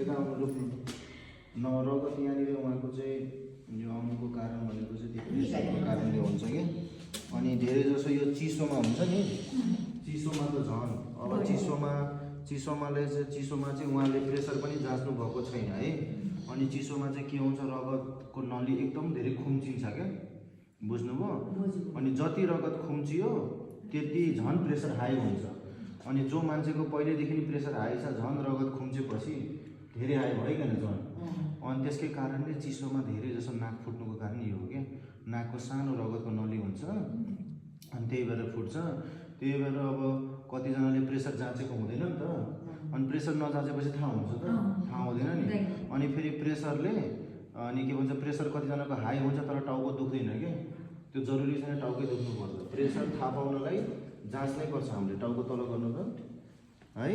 देखाउनु रगत यहाँनिर उहाँको चाहिँ यो आउनुको कारण भनेको चाहिँ त्यो प्रेसरको कारणले हुन्छ कि। अनि धेरै जसो यो चिसोमा हुन्छ नि, चिसोमा त झन् अब चिसोमा चाहिँ उहाँले प्रेसर पनि जाँच्नु भएको छैन है। अनि चिसोमा चाहिँ के हुन्छ, रगतको नली एकदम धेरै खुम्चिन्छ क्या, बुझ्नुभयो। अनि जति रगत खुम्चियो त्यति झन् प्रेसर हाई हुन्छ। अनि जो मान्छेको पहिल्यैदेखि प्रेसर हाई छ झन् रगत खुम्चेपछि धेरै हाई भइकन झन्। अनि त्यसकै कारणले चिसोमा धेरै जसो नाक फुट्नुको कारण यो हो क्या, नाकको सानो रगतको नली हुन्छ अनि त्यही भएर फुट्छ। त्यही भएर अब कतिजनाले प्रेसर जाँचेको हुँदैन नि त, अनि प्रेसर नजाँचेपछि थाहा हुन्छ त, थाहा हुँदैन नि। अनि फेरि प्रेसरले अनि के भन्छ, प्रेसर कतिजनाको हाई हुन्छ तर टाउको दुख्दैन क्या, त्यो जरुरी छैन टाउकै दुख्नुपर्छ। प्रेसर थाहा पाउनलाई जाँच्नै पर्छ हामीले, टाउको तल गर्नु त है।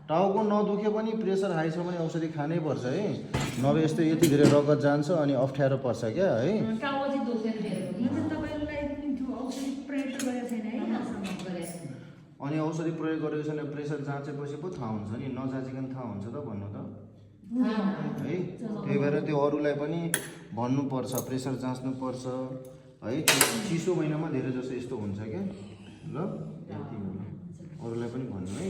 टाउको नदुखे पनि प्रेसर हाई छ भने औषधि खानै पर्छ है, नभए यस्तो यति धेरै रगत जान्छ अनि अप्ठ्यारो पर्छ क्या है। अनि औषधि प्रयोग गरेको छैन, प्रेसर जाँचेपछि पो थाहा हुन्छ नि, नजाँचिकन थाहा हुन्छ त भन्नु त है। त्यही भएर त्यो अरूलाई पनि भन्नुपर्छ, प्रेसर जाँच्नुपर्छ है। चिसो महिनामा धेरै जसो यस्तो हुन्छ क्या। ल अरूलाई पनि भन्नु है।